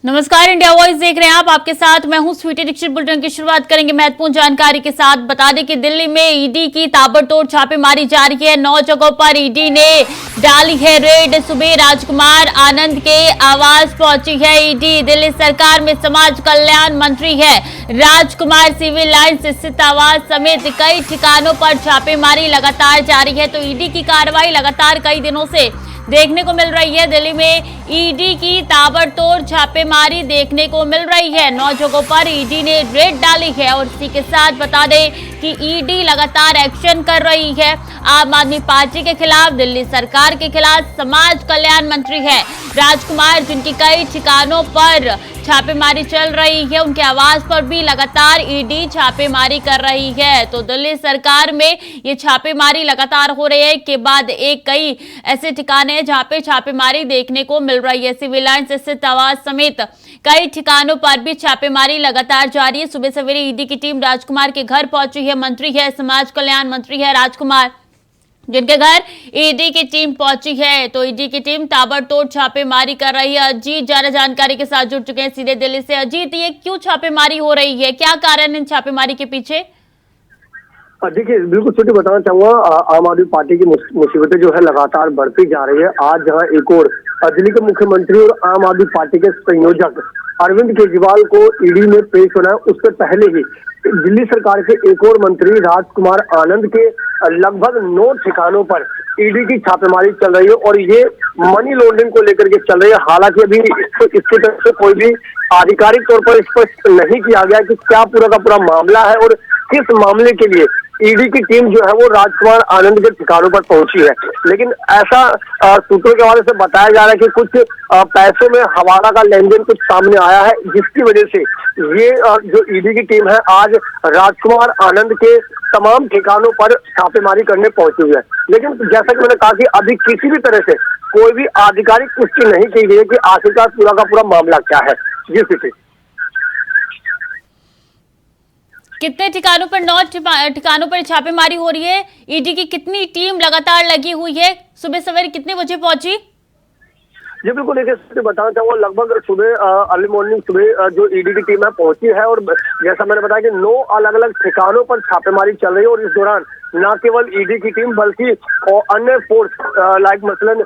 नमस्कार, India voice देख रहे हैं आप। आपके साथ मैं हूं स्वीटी दीक्षित। बुलेटिन की शुरुआत करेंगे महत्वपूर्ण जानकारी के साथ। बता दें कि दिल्ली में ईडी की ताबड़तोड़ छापेमारी जारी है। 9 जगहों पर ईडी ने डाली है रेड। सुबह राजकुमार आनंद के आवास पहुंची है ईडी। दिल्ली सरकार में समाज कल्याण मंत्री है राजकुमार। सिविल लाइंस स्थित आवास समेत कई ठिकानों पर छापेमारी लगातार जारी है। तो ईडी की कार्रवाई लगातार कई दिनों से देखने को मिल रही है। दिल्ली में ईडी की ताबड़तोड़ छापेमारी देखने को मिल रही है। 9 जगहों पर ईडी ने रेड डाली है और इसी के साथ बता दें कि ईडी लगातार एक्शन कर रही है आम आदमी पार्टी के खिलाफ, दिल्ली सरकार के खिलाफ। समाज कल्याण मंत्री है राजकुमार, जिनकी कई ठिकानों पर छापेमारी चल रही है। उनके आवास पर भी लगातार ईडी छापेमारी कर रही है। तो दिल्ली सरकार में ये छापेमारी लगातार हो रही है के बाद एक कई ऐसे ठिकाने हैं जहां पे छापेमारी देखने को मिल रही है। सिविल लाइंस स्थित आवास समेत कई ठिकानों पर भी छापेमारी लगातार जारी है। सुबह सवेरे ईडी की टीम राजकुमार के घर पहुंची है। मंत्री है समाज कल्याण मंत्री है राजकुमार, जिनके घर ईडी की टीम पहुंची है। तो ईडी की टीम ताबड़तोड़ छापेमारी कर रही है। अजीत ज्यादा जानकारी के साथ जुड़ चुके हैं सीधे दिल्ली से। अजीत, ये क्यों छापेमारी हो रही है, क्या कारण इन छापेमारी के पीछे? देखिए, बिल्कुल छोटी बताना चाहूंगा, आम आदमी पार्टी की मुसीबतें जो है लगातार बढ़ती जा रही है। आज जहां एक और दिल्ली के मुख्यमंत्री और आम आदमी पार्टी के संयोजक अरविंद केजरीवाल को ईडी में पेश होना है, उससे पहले ही दिल्ली सरकार के एक और मंत्री राजकुमार आनंद के लगभग 9 ठिकानों पर ईडी की छापेमारी चल रही है और ये मनी लॉन्ड्रिंग को लेकर के चल रही है। हालांकि अभी इसकी तरफ से कोई भी आधिकारिक तौर पर स्पष्ट नहीं किया गया कि क्या पूरा का पूरा मामला है और किस मामले के लिए ईडी की टीम जो है वो राजकुमार आनंद के ठिकानों पर पहुंची है। लेकिन ऐसा सूत्रों के हवाले से बताया जा रहा है कि कुछ पैसों में हवाला का लेन देन कुछ सामने आया है, जिसकी वजह से ये जो ईडी की टीम है आज राजकुमार आनंद के तमाम ठिकानों पर छापेमारी करने पहुंची हुई है। लेकिन जैसा कि मैंने कहा कि अभी किसी भी तरह से कोई भी आधिकारिक पुष्टि नहीं की गई है कि आखिरकार पूरा का पूरा मामला क्या है। जी स्थिति कितने ठिकानों पर 9 ठिकानों पर छापेमारी हो रही है? ईडी की कितनी टीम लगातार लगी हुई है? सुबह सवेरे कितने बजे पहुंची? जी बिल्कुल, देखिए बताना चाहूंगा, लगभग सुबह अर्ली मॉर्निंग सुबह जो ईडी की टीम है पहुंची है और जैसा मैंने बताया कि 9 अलग अलग ठिकानों पर छापेमारी चल रही है। और इस दौरान न केवल ईडी की टीम बल्कि अन्य फोर्स लाइक मसलन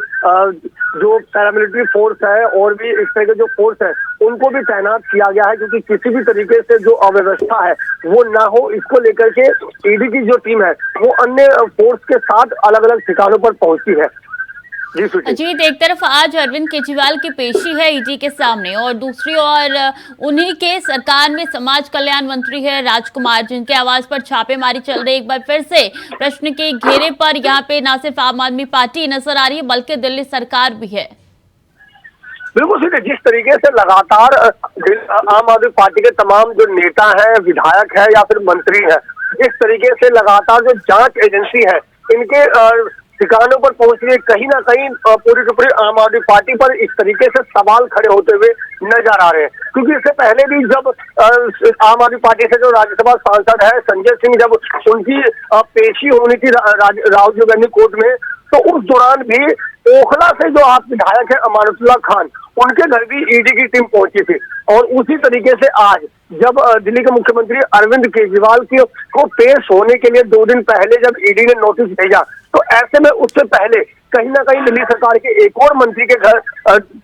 जो पैरामिलिट्री फोर्स है और भी इस तरह के जो फोर्स है उनको भी तैनात किया गया है, क्योंकि किसी भी तरीके से जो अव्यवस्था है वो ना हो, इसको लेकर के ईडी की जो टीम है वो अन्य फोर्स के साथ अलग अलग ठिकानों पर पहुंची है। अजीत, एक तरफ आज अरविंद केजरीवाल की पेशी है ईडी के सामने और दूसरी ओर उन्हीं के सरकार में समाज कल्याण मंत्री है राजकुमार, जिनके आवास पर छापेमारी चल रही है। एक बार फिर से प्रश्न के घेरे पर यहाँ पे न सिर्फ आम आदमी पार्टी नजर आ रही है बल्कि दिल्ली सरकार भी है। बिल्कुल सीधे, जिस तरीके से लगातार आम आदमी पार्टी के तमाम जो नेता हैं, विधायक है या फिर मंत्री हैं, इस तरीके से लगातार जो जांच एजेंसी है इनके ठिकानों पर पहुंच रही है, कहीं ना कहीं पूरी की पूरी आम आदमी पार्टी पर इस तरीके से सवाल खड़े होते हुए नजर आ रहे हैं। क्योंकि इससे पहले भी जब आम आदमी पार्टी से जो राज्यसभा सांसद है संजय सिंह, जब उनकी पेशी होनी थी राजीव गांधी कोर्ट में, तो उस दौरान भी ओखला से जो आप विधायक है अमानुल्लाह खान, उनके घर भी ईडी की टीम पहुंची थी। और उसी तरीके से आज जब दिल्ली के मुख्यमंत्री अरविंद केजरीवाल को पेश होने के लिए 2 दिन पहले जब ईडी ने नोटिस भेजा, तो ऐसे में उससे पहले कहीं ना कहीं दिल्ली सरकार के एक और मंत्री के घर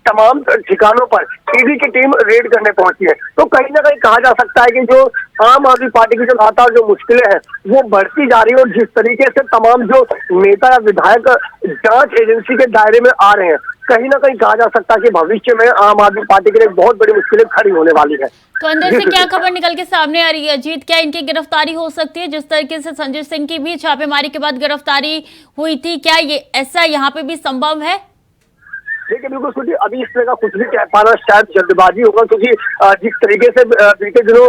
तमाम ठिकानों पर ईडी की टीम रेड करने पहुंची है। तो कहीं ना कहीं कहा जा सकता है कि जो आम आदमी पार्टी की जो लगातार जो मुश्किलें हैं वो बढ़ती जा रही है और जिस तरीके से तमाम जो नेता या विधायक जांच एजेंसी के दायरे में आ रहे हैं, कहीं ना कहीं कहा जा सकता है कि भविष्य में आम आदमी पार्टी के लिए बहुत बड़ी मुश्किलें खड़ी होने वाली है। तो अंदर से क्या खबर निकल के सामने आ रही है अजीत? क्या इनकी गिरफ्तारी हो सकती है? जिस तरीके से संजय सिंह की भी छापेमारी के बाद गिरफ्तारी हुई थी, क्या ये ऐसा यहाँ पे भी संभव है? देखिए बिल्कुल सोचिए, अभी इस तरह का कुछ भी कह पाना शायद जल्दबाजी होगा, क्योंकि जिस तरीके से बीते दिनों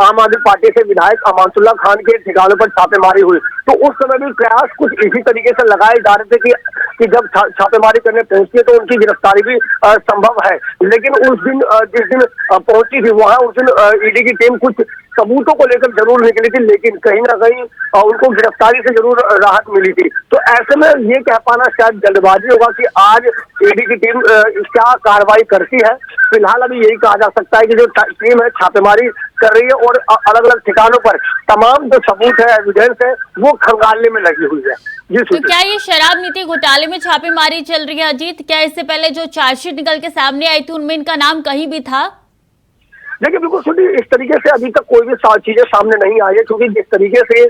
आम आदमी पार्टी से विधायक अमानुल्लाह खान के ठिकानों पर छापेमारी हुई, तो उस समय भी प्रयास कुछ इसी तरीके से लगाए जा रहे थे कि जब छापेमारी करने पहुंची है तो उनकी गिरफ्तारी भी संभव है। लेकिन उस दिन जिस दिन पहुंची थी वहां, उस दिन ईडी की टीम कुछ सबूतों को लेकर जरूर निकली थी, लेकिन कहीं ना कहीं उनको गिरफ्तारी से जरूर राहत मिली थी। तो ऐसे में ये कह पाना शायद जल्दबाजी होगा कि आज ईडी की टीम क्या कार्रवाई करती है। फिलहाल अभी यही कहा जा सकता है कि जो टीम है छापेमारी कर रही है और अलग अलग ठिकानों पर तमाम जो सबूत है, एविडेंस है, वो खंगालने में लगी हुई है। तो क्या ये शराब नीति घोटाले में छापेमारी चल रही है अजीत? क्या इससे पहले जो चार्जशीट निकल के सामने आई थी उनमें इनका नाम कहीं भी था? देखिए बिल्कुल सुनिए, इस तरीके से अभी तक कोई भी चीजें सामने नहीं आई है, क्योंकि जिस तरीके से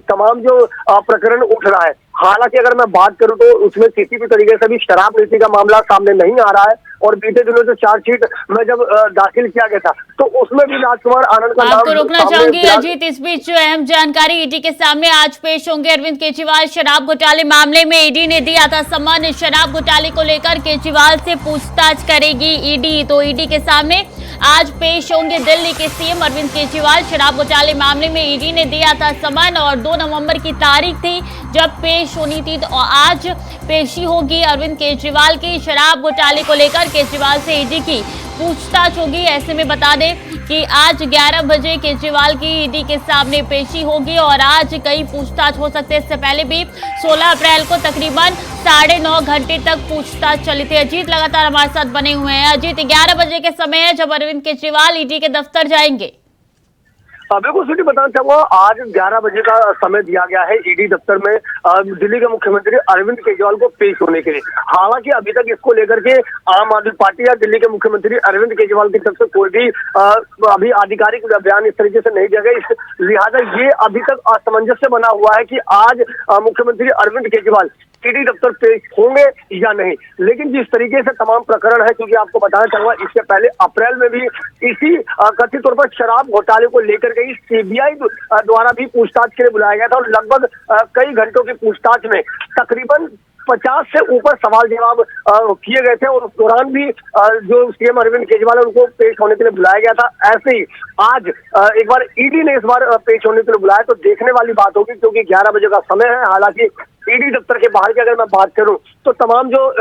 तमाम जो प्रकरण उठ रहा है, हालांकि अगर मैं बात करूं तो उसमें किसी भी तरीके से भी शराब नीति का मामला सामने नहीं आ रहा है। और बीते दिनों जो चार्जशीट में जब दाखिल किया गया था तो उसमें भी राजकुमार आनंद का नाम आपको रोकना चाहूंगी अजीत। इस बीच जो अहम जानकारी ईडी के सामने आज पेश होंगे। अरविंद केजरीवाल शराब घोटाले मामले में ईडी ने दिया था सम्मान। शराब घोटाले को लेकर केजरीवाल से पूछताछ करेगी ईडी। तो ईडी के सामने आज पेश होंगे दिल्ली के सीएम अरविंद केजरीवाल। शराब घोटाले मामले में ईडी ने दिया था सम्मान और 2 नवंबर की तारीख थी जब पेश होनी थी। तो आज पेशी होगी अरविंद केजरीवाल की। शराब घोटाले को लेकर केजरीवाल से ईडी की पूछताछ होगी। ऐसे में बता दें कि आज 11 बजे केजरीवाल की ईडी के सामने पेशी होगी और आज कई पूछताछ हो सकते हैं। इससे पहले भी 16 अप्रैल को तकरीबन 9.5 घंटे तक पूछताछ चली थी। अजीत लगातार हमारे साथ बने हुए हैं। अजीत, 11 बजे के समय है जब अरविंद केजरीवाल ईडी के दफ्तर जाएंगे। बिल्कुल सिटी बताना चाहूंगा, आज 11 बजे का समय दिया गया है ईडी दफ्तर में दिल्ली के मुख्यमंत्री अरविंद केजरीवाल को पेश होने के लिए। हालांकि अभी तक इसको लेकर के आम आदमी पार्टी या दिल्ली के मुख्यमंत्री अरविंद केजरीवाल की तरफ से कोई भी अभी आधिकारिक बयान इस तरीके से नहीं दिया गया। लिहाजा ये अभी तक असमंजस्य बना हुआ है कि आज मुख्यमंत्री अरविंद केजरीवाल ईडी दफ्तर पेश होंगे या नहीं। लेकिन जिस तरीके से तमाम प्रकरण है, क्योंकि आपको बताना चाहूंगा इससे पहले अप्रैल में भी इसी कथित तौर पर शराब घोटाले को लेकर गई सीबीआई द्वारा भी पूछताछ के लिए बुलाया गया था और लगभग कई घंटों की पूछताछ में तकरीबन 50 से ऊपर सवाल जवाब किए गए थे और उस दौरान भी जो सीएम अरविंद केजरीवाल है उनको पेश होने के लिए बुलाया गया था। ऐसे ही आज एक बार ईडी ने इस बार पेश होने के लिए बुलाया, तो देखने वाली बात होगी, क्योंकि 11 बजे का समय है। हालांकि ईडी दफ्तर के बाहर की अगर मैं बात करूं तो तमाम जो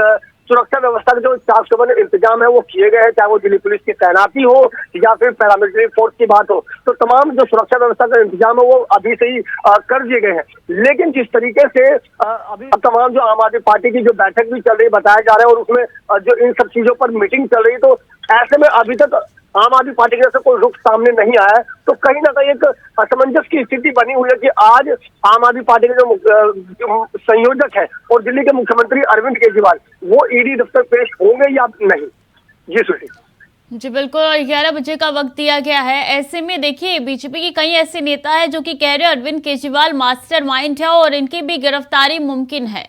सुरक्षा व्यवस्था के जो चाक चौबंद इंतजाम है वो किए गए हैं, चाहे वो दिल्ली पुलिस की तैनाती हो या फिर पैरामिलिट्री फोर्स की बात हो, तो तमाम जो सुरक्षा व्यवस्था का इंतजाम है वो अभी से ही कर दिए गए हैं। लेकिन जिस तरीके से अभी तमाम जो आम आदमी पार्टी की जो बैठक भी चल रही बताया जा रहा है और उसमें जो इन सब चीजों पर मीटिंग चल रही है, तो ऐसे में अभी तक आम आदमी पार्टी की तरफ से कोई रुख सामने नहीं आया है। तो कहीं ना कहीं एक असमंजस की स्थिति बनी हुई है कि आज आम आदमी पार्टी के जो संयोजक है और दिल्ली के मुख्यमंत्री अरविंद केजरीवाल वो ईडी दफ्तर पेश होंगे या नहीं। जी सुनी जी बिल्कुल, और 11 बजे का वक्त दिया गया है। ऐसे में देखिए बीजेपी के कई ऐसे नेता है जो कि कह रहे हैं अरविंद केजरीवाल मास्टरमाइंड है और इनकी भी गिरफ्तारी मुमकिन है।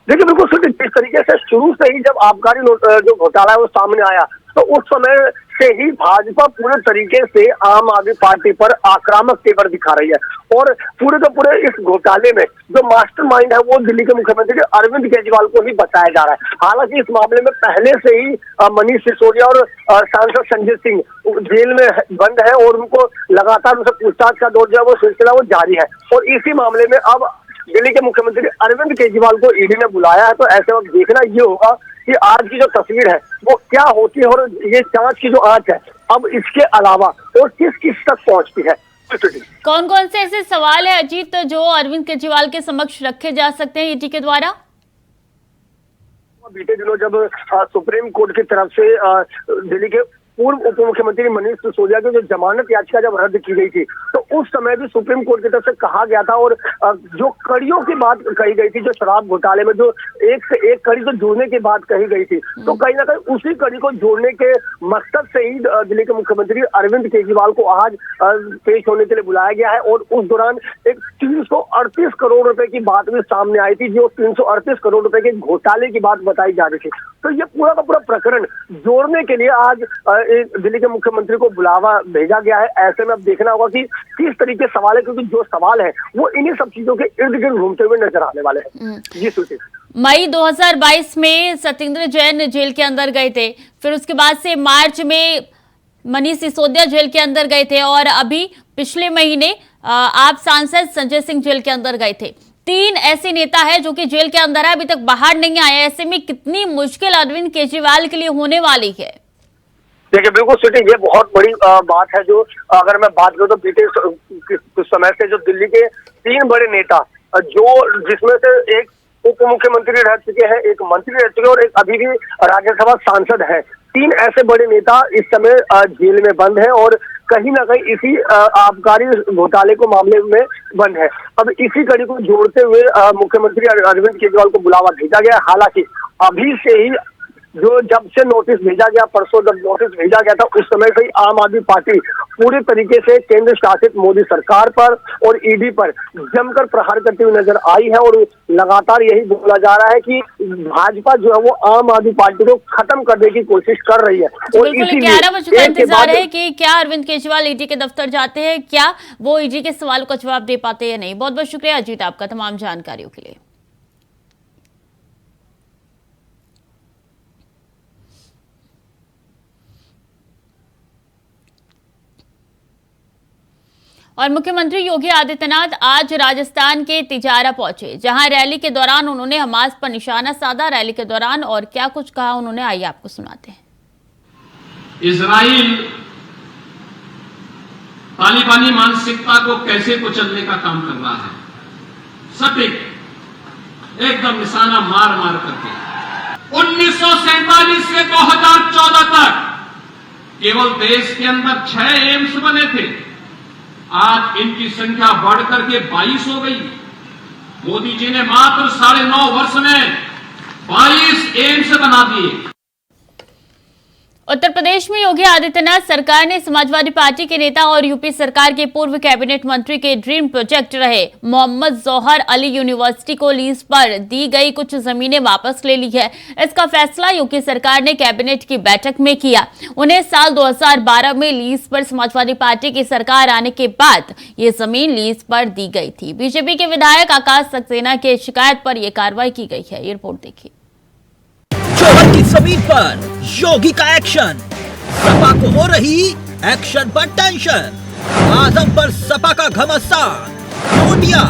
देखिए बिल्कुल सुनिए, जिस तरीके से शुरू से ही जब आबकारी जो घोटाला है वो सामने आया तो उस समय से ही भाजपा पूरे तरीके से आम आदमी पार्टी पर आक्रामक तेवर दिखा रही है और पूरे के पूरे इस घोटाले में जो मास्टरमाइंड है वो दिल्ली के मुख्यमंत्री अरविंद केजरीवाल को ही बताया जा रहा है। हालांकि इस मामले में पहले से ही मनीष सिसोदिया और सांसद संजय सिंह जेल में बंद है और उनको लगातार उनसे पूछताछ का दौर जो है वो सिलसिला वो जारी है और इसी मामले में अब दिल्ली के मुख्यमंत्री अरविंद केजरीवाल को ईडी ने बुलाया है। तो ऐसे वक्त देखना ये होगा कि आज की जो तस्वीर है वो क्या होती है और ये जांच की जो आंच है अब इसके अलावा और किस किस तक पहुंचती है। कौन कौन से ऐसे सवाल है अजीत जो अरविंद केजरीवाल के समक्ष रखे जा सकते हैं ईडी के द्वारा? बीते दिनों जब सुप्रीम कोर्ट की तरफ से दिल्ली के पूर्व उप मुख्यमंत्री मनीष सिसोदिया की जो जमानत याचिका जब रद्द की गई थी तो उस समय भी सुप्रीम कोर्ट की तरफ से कहा गया था और जो कड़ियों की बात कही गई थी, जो शराब घोटाले में जो एक से एक कड़ी को जोड़ने की बात कही गई थी, तो कहीं ना कहीं उसी कड़ी को जोड़ने के मकसद से ही दिल्ली के मुख्यमंत्री अरविंद केजरीवाल को आज पेश होने के लिए बुलाया गया है। और उस दौरान एक 338 करोड़ रुपए की बात भी सामने आई थी, जो 338 करोड़ रुपए के घोटाले की बात बताई जा रही थी। तो ये पूरा का पूरा प्रकरण जोड़ने के लिए आज दिल्ली के मुख्यमंत्री को बुलावा भेजा गया है। ऐसे में अब देखना होगा कि किस तरीके सवाल है, क्योंकि जो सवाल है वो इन्हीं सब चीजों के इर्द गिर्द घूमते हुए नजर आने वाले हैं। जी सुनिए, मई 2022 में सत्येंद्र जैन जेल के अंदर गए थे, फिर उसके बाद से मार्च में मनीष सिसोदिया जेल के अंदर गए थे और अभी पिछले महीने आप सांसद संजय सिंह जेल के अंदर गए थे। 3 ऐसे नेता है जो कि जेल के अंदर है, अभी तक बाहर नहीं आए। ऐसे में कितनी मुश्किल अरविंद केजरीवाल के लिए होने वाली है? देखिए बिल्कुल सिटी, ये बहुत बड़ी बात है। जो अगर मैं बात करूं तो बीते कुछ समय से जो दिल्ली के 3 बड़े नेता जो जिसमें से एक उप मुख्यमंत्री रह चुके हैं, एक मंत्री रह चुके हैं और एक अभी भी राज्यसभा सांसद है। 3 ऐसे बड़े नेता इस समय जेल में बंद हैं और कहीं ना कहीं इसी आबकारी घोटाले को मामले में बंद है। अब इसी कड़ी को जोड़ते हुए मुख्यमंत्री अरविंद केजरीवाल को बुलावा भेजा गया। हालांकि अभी से ही जब से नोटिस भेजा गया, परसों जब नोटिस भेजा गया था, उस समय से ही आम आदमी पार्टी पूरी तरीके से केंद्र शासित मोदी सरकार पर और ईडी पर जमकर प्रहार करती हुई नजर आई है। और लगातार यही बोला जा रहा है कि भाजपा जो है वो आम आदमी पार्टी को खत्म करने की कोशिश कर रही है। और बिल्कुल 11 बजे का इंतजार है कि क्या अरविंद केजरीवाल ईडी के दफ्तर जाते हैं, क्या वो ईडी के सवालों का जवाब दे पाते हैं या नहीं। बहुत बहुत शुक्रिया अजीत आपका तमाम जानकारियों के लिए। और मुख्यमंत्री योगी आदित्यनाथ आज राजस्थान के तिजारा पहुंचे, जहां रैली के दौरान उन्होंने हमास पर निशाना साधा। रैली के दौरान और क्या कुछ कहा उन्होंने, आइए आपको सुनाते हैं। इजराइल तालिबानी मानसिकता को कैसे कुचलने का काम कर रहा है, सटीक एकदम निशाना मार मार करके। 1947 से 2014 तक केवल देश के अंदर 6 एम्स बने थे, आज इनकी संख्या बढ़कर के 22 हो गई। मोदी जी ने मात्र 9.5 वर्ष में 22 एम्स बना दिए। उत्तर प्रदेश में योगी आदित्यनाथ सरकार ने समाजवादी पार्टी के नेता और यूपी सरकार के पूर्व कैबिनेट मंत्री के ड्रीम प्रोजेक्ट रहे मोहम्मद जौहर अली यूनिवर्सिटी को लीज पर दी गई कुछ जमीनें वापस ले ली है। इसका फैसला यूपी सरकार ने कैबिनेट की बैठक में किया। उन्हें साल 2012 में लीज पर समाजवादी पार्टी की सरकार आने के बाद ये जमीन लीज पर दी गई थी। बीजेपी के विधायक आकाश सक्सेना की शिकायत पर यह कार्रवाई की गई है। ये रिपोर्ट देखिए। जौहर की जमीन पर योगी का एक्शन, सपा को हो रही एक्शन पर टेंशन। आजम पर सपा का घमासान, नोटिया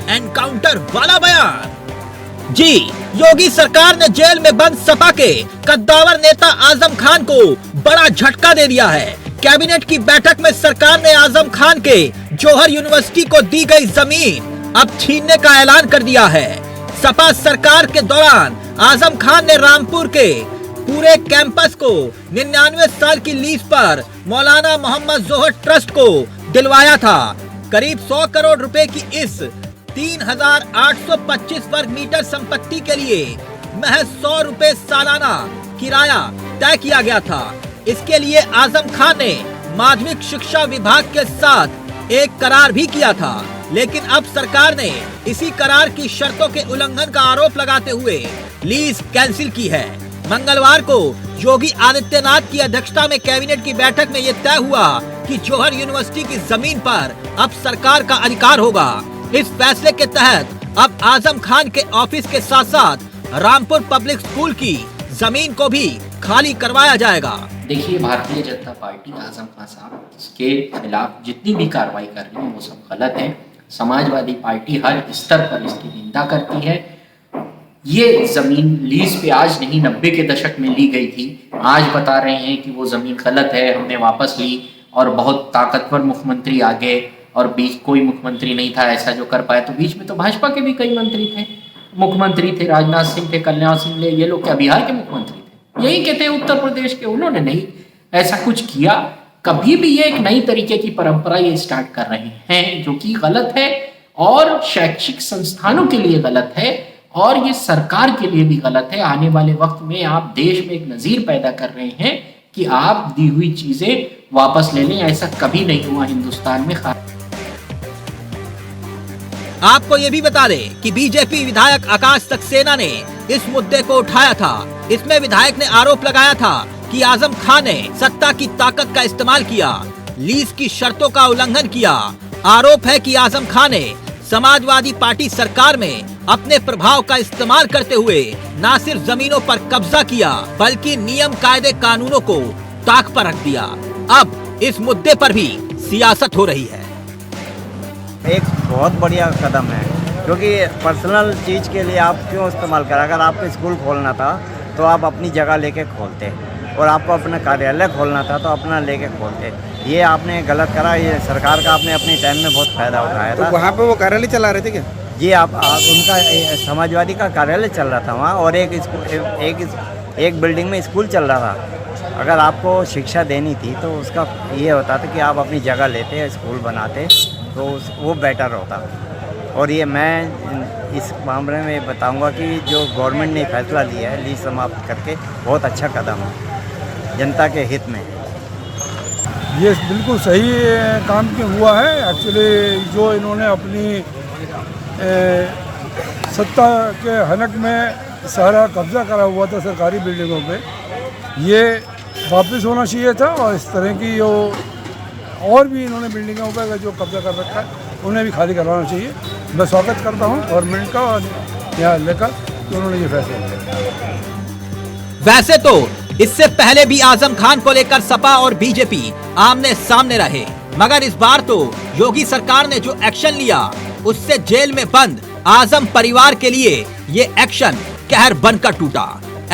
एनकाउंटर वाला बयान। जी, योगी सरकार ने जेल में बंद सपा के कद्दावर नेता आजम खान को बड़ा झटका दे दिया है। कैबिनेट की बैठक में सरकार ने आजम खान के जौहर यूनिवर्सिटी को दी गई जमीन अब छीनने का ऐलान कर दिया है। सपा सरकार के दौरान आजम खान ने रामपुर के पूरे कैंपस को 99 साल की लीज पर मौलाना मोहम्मद जौहर ट्रस्ट को दिलवाया था। करीब 100 करोड़ रुपए की इस 3825 वर्ग मीटर संपत्ति के लिए महज 100 रुपए सालाना किराया तय किया गया था। इसके लिए आजम खान ने माध्यमिक शिक्षा विभाग के साथ एक करार भी किया था, लेकिन अब सरकार ने इसी करार की शर्तों के उल्लंघन का आरोप लगाते हुए लीज कैंसिल की है। मंगलवार को योगी आदित्यनाथ की अध्यक्षता में कैबिनेट की बैठक में यह तय हुआ कि जौहर यूनिवर्सिटी की जमीन पर अब सरकार का अधिकार होगा। इस फैसले के तहत अब आजम खान के ऑफिस के साथ साथ रामपुर पब्लिक स्कूल की जमीन को भी खाली करवाया जाएगा। देखिए, भारतीय जनता पार्टी आजम खान साहब के खिलाफ जितनी भी कार्रवाई कर रही है वो सब गलत है। समाजवादी पार्टी हर स्तर पर इसकी निंदा करती है। ये जमीन लीज पे आज नहीं 90 के दशक में ली गई थी, आज बता रहे हैं कि वो जमीन गलत है, हमने वापस ली। और बहुत ताकतवर मुख्यमंत्री आ गए और बीच कोई मुख्यमंत्री नहीं था ऐसा जो कर पाया। तो बीच में तो भाजपा के भी कई मंत्री थे, मुख्यमंत्री थे, राजनाथ सिंह थे, कल्याण सिंह थे, ये लोग क्या बिहार के मुख्यमंत्री थे? यही कहते हैं उत्तर प्रदेश के। उन्होंने नहीं ऐसा कुछ किया कभी भी। ये एक नई तरीके की परंपरा ये स्टार्ट कर रहे हैं जो कि गलत है और शैक्षिक संस्थानों के लिए गलत है और ये सरकार के लिए भी गलत है। आने वाले वक्त में आप देश में एक नजीर पैदा कर रहे हैं कि आप दी हुई चीजें वापस ले लें। ऐसा कभी नहीं हुआ हिंदुस्तान में। आपको ये भी बता दें कि बीजेपी विधायक आकाश सक्सेना ने इस मुद्दे को उठाया था। इसमें विधायक ने आरोप लगाया था कि आजम खान ने सत्ता की ताकत का इस्तेमाल किया, लीज की शर्तों का उल्लंघन किया। आरोप है कि आजम खान ने समाजवादी पार्टी सरकार में अपने प्रभाव का इस्तेमाल करते हुए न सिर्फ जमीनों पर कब्जा किया बल्कि नियम कायदे कानूनों को ताक पर रख दिया। अब इस मुद्दे पर भी सियासत हो रही है। एक बहुत बढ़िया कदम है, क्योंकि पर्सनल चीज़ के लिए आप क्यों इस्तेमाल करें। अगर आपको स्कूल खोलना था तो आप अपनी जगह लेके खोलते, और आपको अपना कार्यालय खोलना था तो अपना लेके खोलते। ये आपने गलत करा। ये सरकार का आपने अपने टाइम में बहुत फायदा उठाया था। तो वहाँ पे वो कार्यालय चला रहे थे क्या? जी आप उनका समाजवादी का कार्यालय चल रहा था वहाँ, और एक बिल्डिंग में स्कूल चल रहा था। अगर आपको शिक्षा देनी थी तो उसका ये होता था कि आप अपनी जगह लेते, स्कूल बनाते, तो वो बेटर होता। और ये मैं इस मामले में बताऊंगा कि जो गवर्नमेंट ने फैसला लिया है लीज समाप्त करके, बहुत अच्छा कदम है जनता के हित में। ये बिल्कुल सही काम हुआ है। एक्चुअली जो इन्होंने अपनी सत्ता के हनक में सारा कब्जा करा हुआ था सरकारी बिल्डिंगों पे, ये वापस होना चाहिए था। और इस तरह की जो और भी इन्होंने बिल्डिंगों पे जो कब्जा कर रखा है उन्हें भी खाली करवाना चाहिए। मैं स्वागत करता हूँ गवर्नमेंट का और यहाँ लेकर कि उन्होंने ये फैसला लिया। वैसे तो इससे पहले भी आजम खान को लेकर सपा और बीजेपी आमने सामने रहे, मगर इस बार तो योगी सरकार ने जो एक्शन लिया उससे जेल में बंद आजम परिवार के लिए ये एक्शन कहर बनकर टूटा।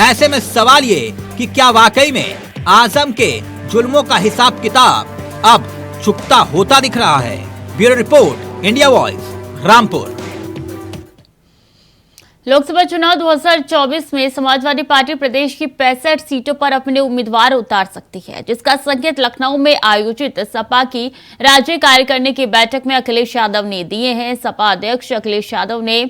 ऐसे में सवाल ये कि क्या वाकई में आजम के जुल्मों का हिसाब किताब अब चुकता होता दिख रहा है। Bureau report, India voice, Rampur. Lok Sabha चुनाव 2024 में समाजवादी पार्टी प्रदेश की 65 सीटों पर अपने उम्मीदवार उतार सकती है, जिसका संकेत लखनऊ में आयोजित सपा की राज्य कार्यकारिणी की बैठक में अखिलेश यादव ने दिए हैं। सपा अध्यक्ष अखिलेश यादव ने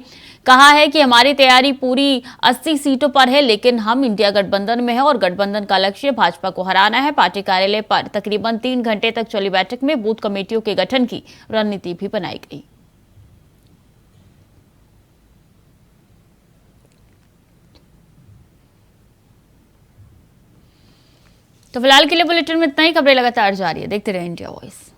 कहा है कि हमारी तैयारी पूरी 80 सीटों पर है, लेकिन हम इंडिया गठबंधन में है और गठबंधन का लक्ष्य भाजपा को हराना है। पार्टी कार्यालय पर तकरीबन 3 घंटे तक चली बैठक में बूथ कमेटियों के गठन की रणनीति भी बनाई गई। तो फिलहाल के लिए बुलेटिन में इतना ही। खबरें लगातार जारी है, देखते रहे इंडिया वॉइस।